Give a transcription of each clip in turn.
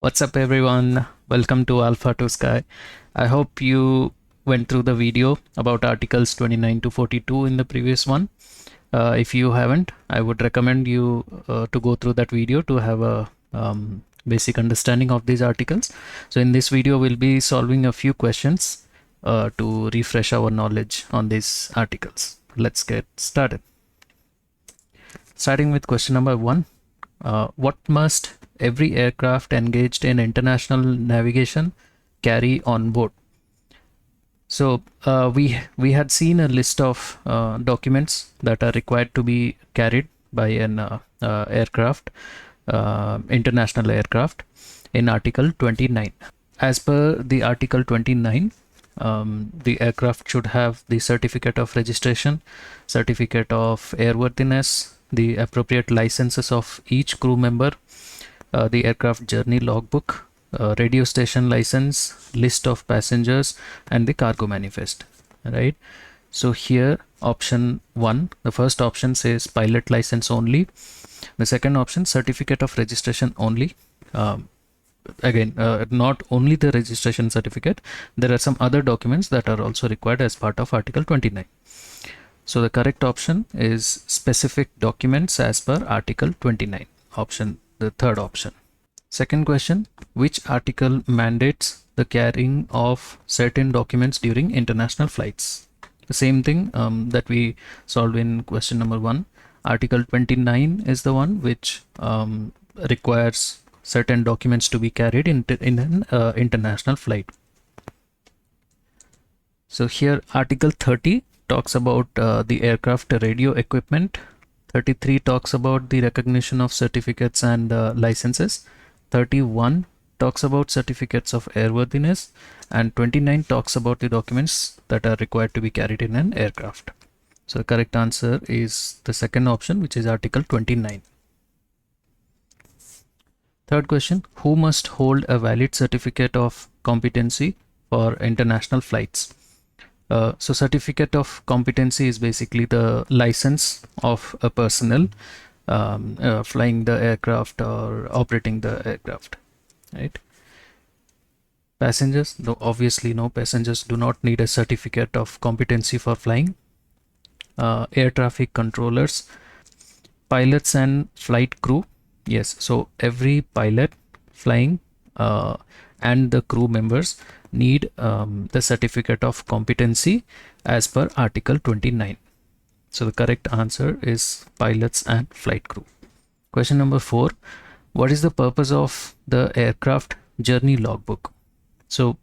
What's up, everyone? Welcome to AlphaToSky. I hope you went through the video about articles 29 to 42 in the previous one. If you haven't, I would recommend you to go through that video to have a basic understanding of these articles. So in this video, we'll be solving a few questions to refresh our knowledge on these articles. Let's get started. Starting with question number 1. What must every aircraft engaged in international navigation carry on board? So we had seen a list of documents that are required to be carried by an aircraft, international aircraft, in Article 29. As per the Article 29, the aircraft should have the certificate of registration, certificate of airworthiness, the appropriate licenses of each crew member, the aircraft journey logbook, radio station license, list of passengers, and the cargo manifest. Right. So here, option 1, the first option says pilot license only. The second option, certificate of registration only. Again, not only the registration certificate, there are some other documents that are also required as part of Article 29. So the correct option is specific documents as per Article 29, option, the third option. Second question, which article mandates the carrying of certain documents during international flights? The same thing that we solved in question number 1. Article 29 is the one which requires certain documents to be carried in an international flight. So here Article 30 talks about the aircraft radio equipment. 33 talks about the recognition of certificates and licenses. 31 talks about certificates of airworthiness, and 29 talks about the documents that are required to be carried in an aircraft. So the correct answer is the second option, which is Article 29. Third question, who must hold a valid certificate of competency for international flights? So certificate of competency is basically the license of a personnel flying the aircraft or operating the aircraft, right? Passengers, no, obviously no, passengers do not need a certificate of competency for flying. Air traffic controllers, pilots and flight crew, yes, so every pilot flying and the crew members need the certificate of competency as per Article 29. So the correct answer is pilots and flight crew. Question number 4. What is the purpose of the aircraft journey logbook? So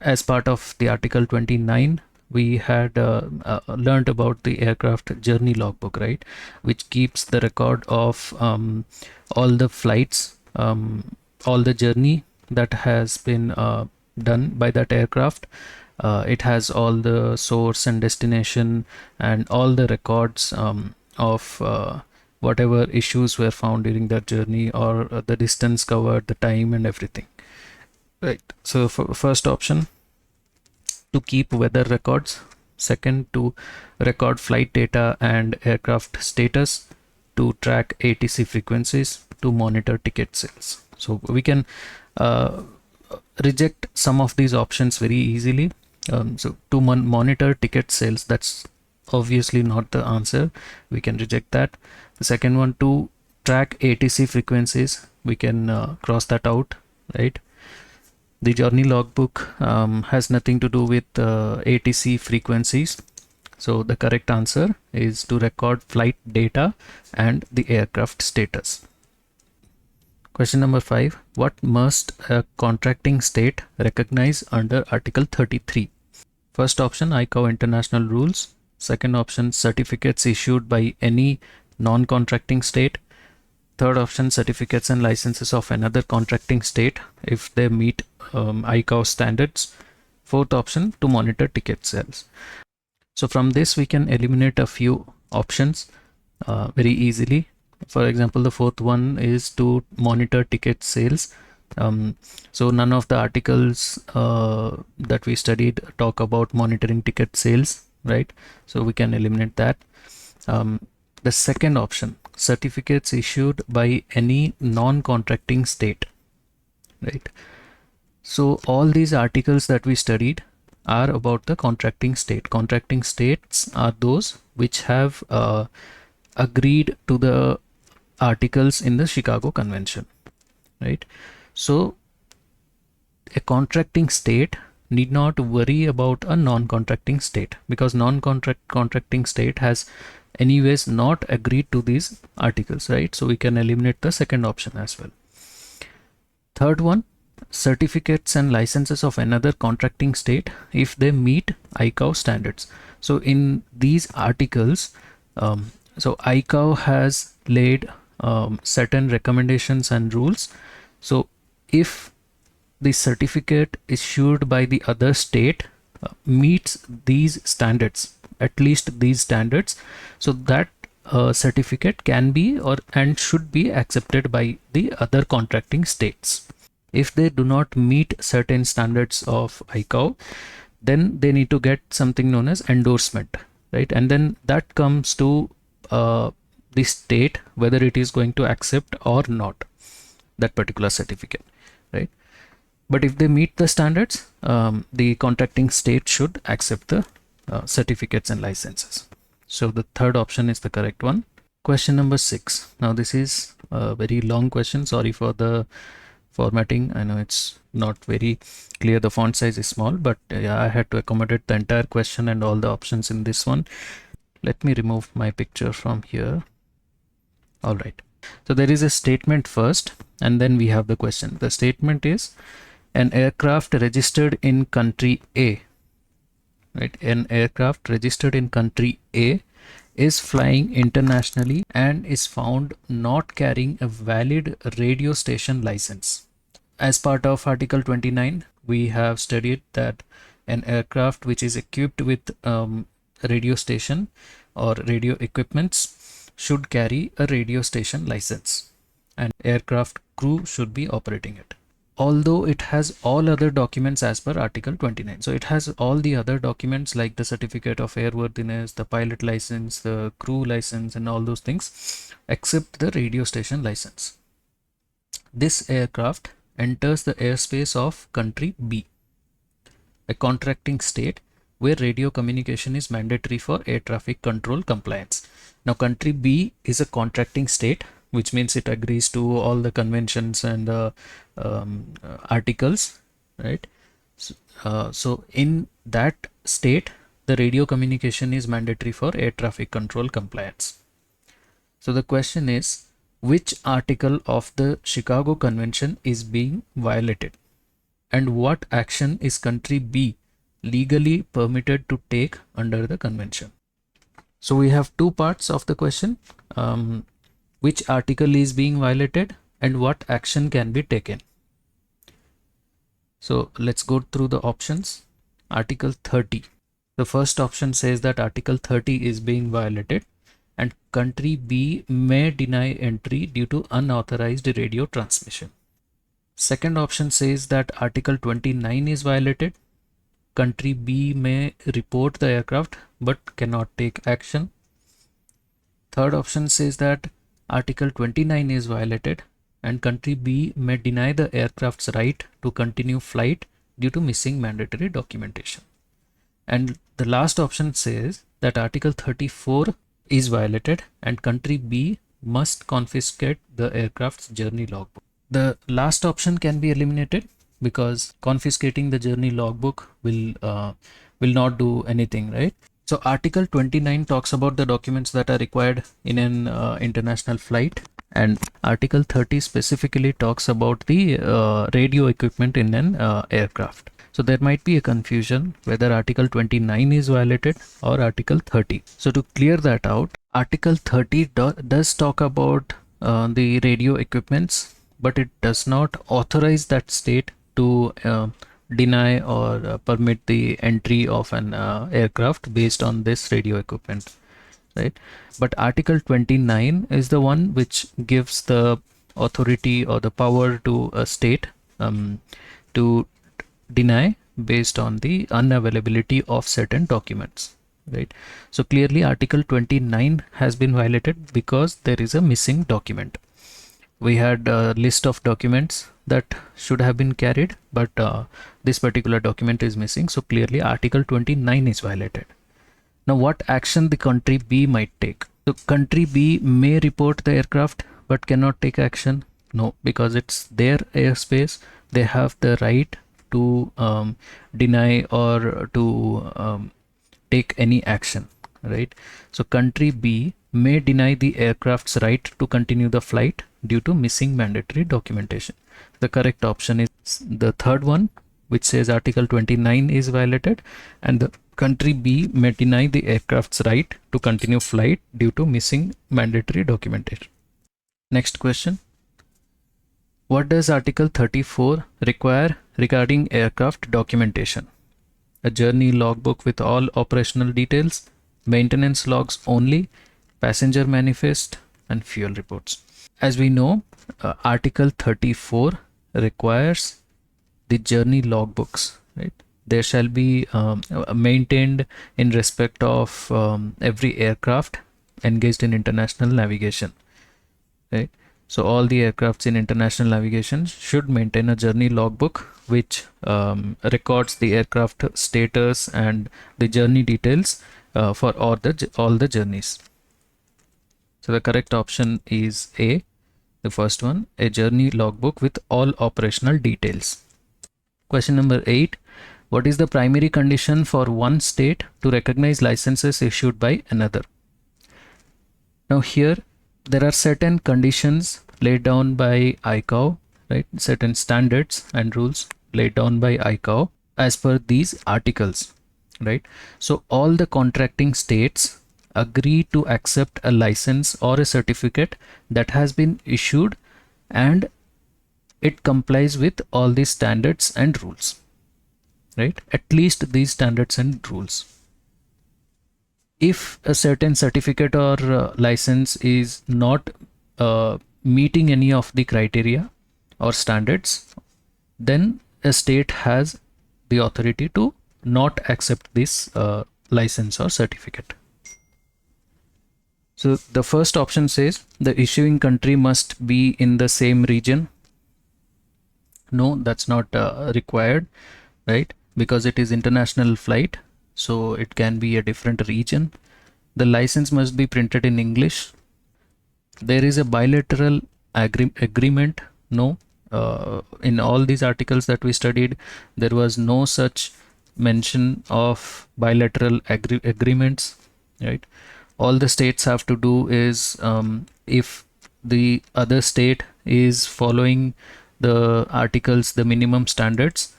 as part of the Article 29, we had learned about the aircraft journey logbook, right, which keeps the record of all the flights, all the journey that has been done by that aircraft. It has all the source and destination and all the records of whatever issues were found during that journey, or the distance covered, the time, and everything. Right. So for first option, to keep weather records. Second, to record flight data and aircraft status. To track ATC frequencies. To monitor ticket sales. So we can reject some of these options very easily. So to monitor ticket sales, that's obviously not the answer. We can reject that. The second one, to track ATC frequencies, we can cross that out, right? The journey logbook has nothing to do with ATC frequencies. So the correct answer is to record flight data and the aircraft status. Question number 5. What must a contracting state recognize under Article 33? First option, ICAO international rules. Second option, certificates issued by any non-contracting state. Third option, certificates and licenses of another contracting state if they meet ICAO standards. Fourth option, to monitor ticket sales. So from this we can eliminate a few options very easily. For example, the fourth one is to monitor ticket sales. So none of the articles that we studied talk about monitoring ticket sales, right? So we can eliminate that. The second option, certificates issued by any non-contracting state. right? So all these articles that we studied are about the contracting state. Contracting states are those which have agreed to the articles in the Chicago Convention, right? So a contracting state need not worry about a non-contracting state, because contracting state has anyways not agreed to these articles, right? So we can eliminate the second option as well. Third one, certificates and licenses of another contracting state if they meet ICAO standards. So in these articles, so ICAO has laid certain recommendations and rules. So if the certificate issued by the other state meets these standards, at least these standards, so that certificate can be or and should be accepted by the other contracting states. If they do not meet certain standards of ICAO, then they need to get something known as endorsement, right? And then that comes to the state whether it is going to accept or not that particular certificate, right? But if they meet the standards, the contracting state should accept the certificates and licenses. So the third option is the correct one. Question number 6. Now this is a very long question. Sorry for the formatting. I know it's not very clear. The font size is small, but I had to accommodate the entire question and all the options in this one. Let me remove my picture from here. All right. So there is a statement first, and then we have the question. The statement is, an aircraft registered in country A, right? An aircraft registered in country A is flying internationally and is found not carrying a valid radio station license. As part of Article 29, we have studied that an aircraft which is equipped with radio station or radio equipments should carry a radio station license, and aircraft crew should be operating it. Although it has all other documents as per Article 29. So it has all the other documents like the certificate of airworthiness, the pilot license, the crew license, and all those things, except the radio station license. This aircraft enters the airspace of country B, a contracting state where radio communication is mandatory for air traffic control compliance. Now, country B is a contracting state, which means it agrees to all the conventions and articles, right? So in that state, the radio communication is mandatory for air traffic control compliance. So the question is, which article of the Chicago Convention is being violated, and what action is country B legally permitted to take under the convention? So we have two parts of the question. Which article is being violated and what action can be taken? So let's go through the options. Article 30. The first option says that Article 30 is being violated and country B may deny entry due to unauthorized radio transmission. Second option says that Article 29 is violated. Country B may report the aircraft but cannot take action. Third option says that Article 29 is violated and country B may deny the aircraft's right to continue flight due to missing mandatory documentation. And the last option says that Article 34 is violated and country B must confiscate the aircraft's journey logbook. The last option can be eliminated because confiscating the journey logbook will not do anything, right? So Article 29 talks about the documents that are required in an international flight, and Article 30 specifically talks about the radio equipment in an aircraft. So there might be a confusion whether Article 29 is violated or Article 30. So to clear that out, Article 30 does talk about the radio equipments, but it does not authorize that state to deny or permit the entry of an aircraft based on this radio equipment, right? But Article 29 is the one which gives the authority or the power to a state to deny based on the unavailability of certain documents, right? So clearly Article 29 has been violated because there is a missing document. We had a list of documents that should have been carried, but this particular document is missing. So clearly Article 29 is violated. Now, what action the country B might take? So country B may report the aircraft but cannot take action. No, because it's their airspace. They have the right to deny or to take any action, right? So country B may deny the aircraft's right to continue the flight due to missing mandatory documentation. The correct option is the third one, which says Article 29 is violated, and the country B may deny the aircraft's right to continue flight due to missing mandatory documentation. Next question. What does Article 34 require regarding aircraft documentation? A journey logbook with all operational details, maintenance logs only, passenger manifest, and fuel reports. As we know, Article 34 requires the journey logbooks, right? They shall be maintained in respect of every aircraft engaged in international navigation, right? So all the aircrafts in international navigation should maintain a journey logbook which records the aircraft status and the journey details for all the journeys. So the correct option is A, the first one, a journey logbook with all operational details. Question number 8. What is the primary condition for one state to recognize licenses issued by another? Now here there are certain conditions laid down by ICAO, right? Certain standards and rules laid down by ICAO as per these articles, right? So all the contracting states agree to accept a license or a certificate that has been issued and it complies with all these standards and rules, right? At least these standards and rules. If a certain certificate or license is not meeting any of the criteria or standards, then a state has the authority to not accept this license or certificate. So the first option says the issuing country must be in the same region. No, that's not required, right? Because it is international flight, so it can be a different region. The license must be printed in English. There is a bilateral agreement. No, in all these articles that we studied, there was no such mention of bilateral agreements, right? All the states have to do is if the other state is following the articles, the minimum standards,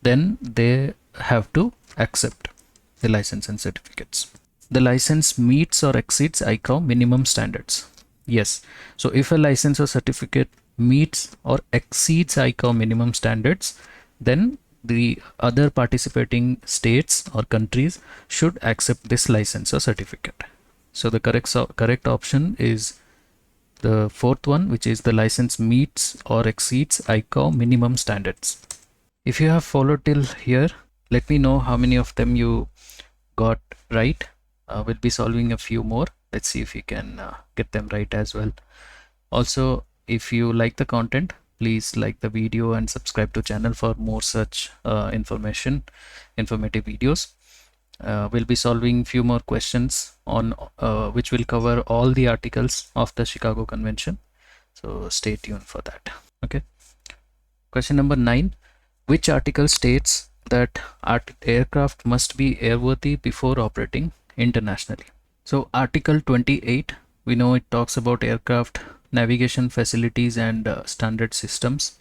then they have to accept the license and certificates. The license meets or exceeds ICAO minimum standards. Yes. So if a license or certificate meets or exceeds ICAO minimum standards, then the other participating states or countries should accept this license or certificate. So the correct option is the fourth one, which is the license meets or exceeds ICAO minimum standards. If you have followed till here, let me know how many of them you got right. We'll be solving a few more. Let's see if we can get them right as well. Also, if you like the content, please like the video and subscribe to channel for more such informative videos. We'll be solving few more questions on which will cover all the articles of the Chicago Convention. So stay tuned for that. Okay. Question number 9. Which article states that aircraft must be airworthy before operating internationally? So Article 28, we know it talks about aircraft navigation facilities and standard systems.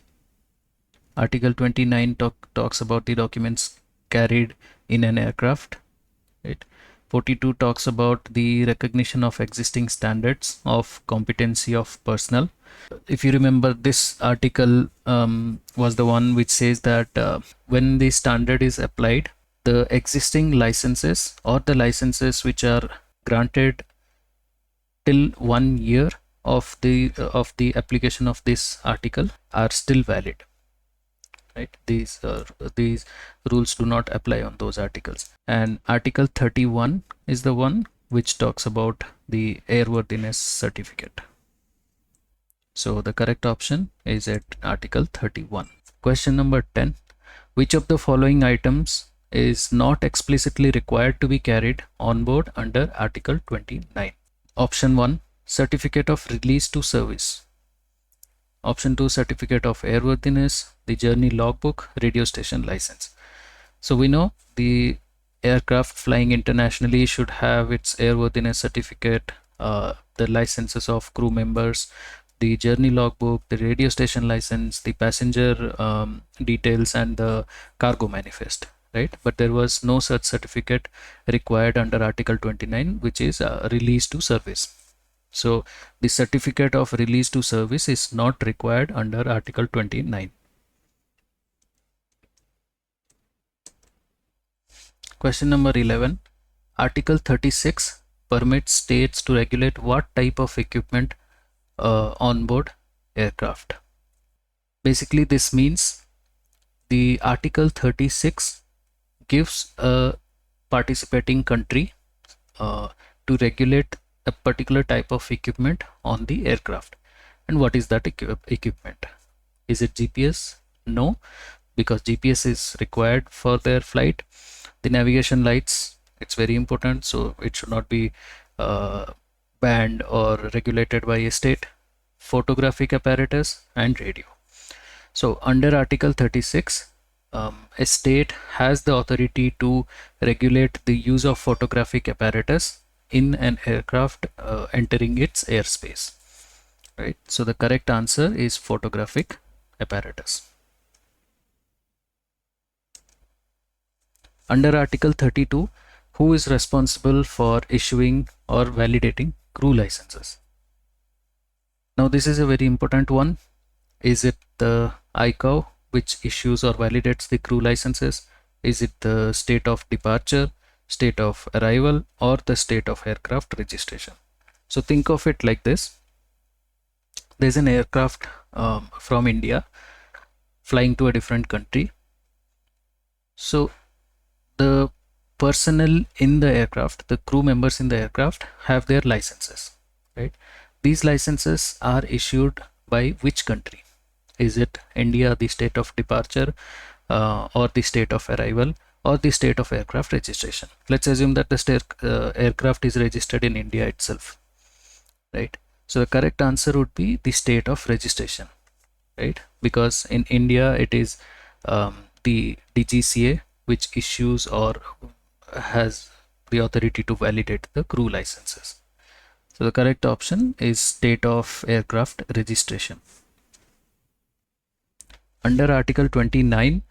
Article 29 talks about the documents carried in an aircraft. Right? 42 talks about the recognition of existing standards of competency of personnel. If you remember, this article was the one which says that when the standard is applied, the existing licenses or the licenses which are granted till 1 year of the application of this article are still valid, right? These rules do not apply on those articles. And Article 31 is the one which talks about the airworthiness certificate. So the correct option is at Article 31. Question number 10. Which of the following items is not explicitly required to be carried on board under Article 29? Option 1, certificate of release to service. Option 2, certificate of airworthiness, the journey logbook, radio station license. So we know the aircraft flying internationally should have its airworthiness certificate, the licenses of crew members, the journey logbook, the radio station license, the passenger details, and the cargo manifest, right? But there was no such certificate required under Article 29, which is release to service. So the certificate of release to service is not required under Article 29. Question number 11. Article 36 permits states to regulate what type of equipment on board aircraft. Basically, this means the Article 36 gives a participating country to regulate a particular type of equipment on the aircraft. And what is that equipment? Is it GPS? No, because GPS is required for their flight. The navigation lights, it's very important, so it should not be banned or regulated by a state. Photographic apparatus and radio. So under Article 36, a state has the authority to regulate the use of photographic apparatus in an aircraft entering its airspace, right? So the correct answer is photographic apparatus. Under Article 32, who is responsible for issuing or validating crew licenses? Now this is a very important one. Is it the ICAO which issues or validates the crew licenses? Is it the state of departure, state of arrival, or the state of aircraft registration? So think of it like this. There's an aircraft from India flying to a different country. So the personnel in the aircraft, the crew members in the aircraft, have their licenses, right? These licenses are issued by which country? Is it India, the state of departure, or the state of arrival, or the state of aircraft registration? Let's assume that the aircraft is registered in India itself, right? So the correct answer would be the state of registration, right? Because in India it is the DGCA which issues or has the authority to validate the crew licenses. So the correct option is state of aircraft registration. Under Article 29,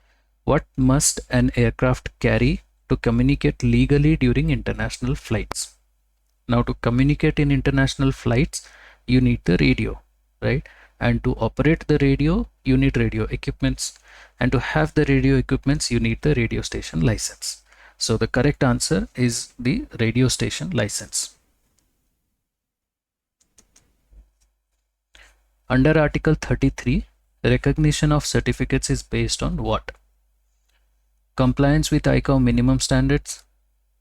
what must an aircraft carry to communicate legally during international flights? Now, to communicate in international flights, you need the radio, right? And to operate the radio, you need radio equipments. And to have the radio equipments, you need the radio station license. So the correct answer is the radio station license. Under Article 33, recognition of certificates is based on what? Compliance with ICAO minimum standards,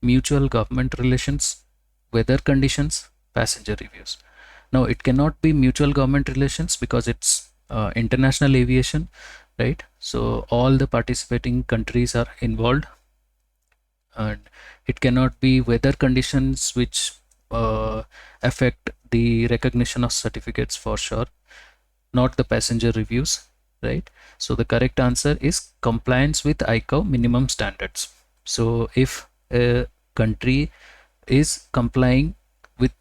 mutual government relations, weather conditions, passenger reviews. Now it cannot be mutual government relations because it's international aviation, right? So all the participating countries are involved, and it cannot be weather conditions which affect the recognition of certificates for sure, not the passenger reviews, right? So the correct answer is compliance with ICAO minimum standards. So if a country is complying with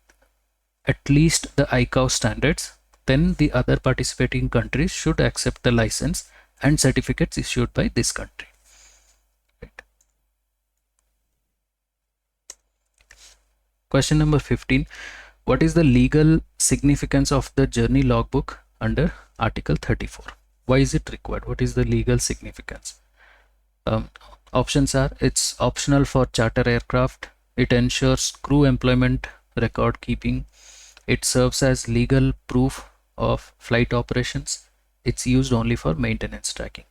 at least the ICAO standards, then the other participating countries should accept the license and certificates issued by this country. Right. Question number 15. What is the legal significance of the journey logbook under Article 34? Why is it required? What is the legal significance? Options are: it's optional for charter aircraft, it ensures crew employment record keeping, it serves as legal proof of flight operations, it's used only for maintenance tracking.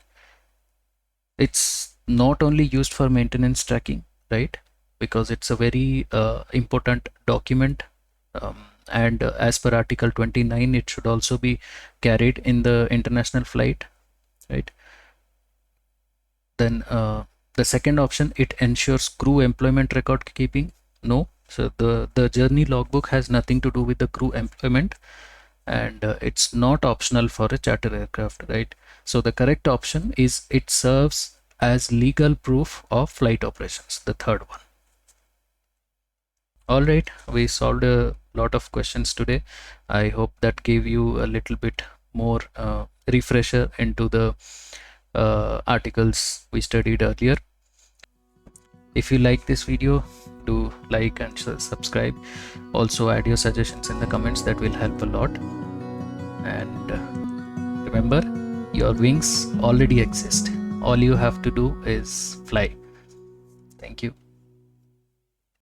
It's not only used for maintenance tracking, right? Because it's a very important document and as per article 29 it should also be carried in the international flight, right? Then the second option, it ensures crew employment record keeping. No, so the journey logbook has nothing to do with the crew employment, and it's not optional for a charter aircraft, right? So the correct option is it serves as legal proof of flight operations, the third one. All right, we solved a lot of questions today. I hope that gave you a little bit more refresher into the articles we studied earlier. If you like this video, do like and subscribe. Also add your suggestions in the comments, that will help a lot. And remember, your wings already exist. All you have to do is fly. Thank you.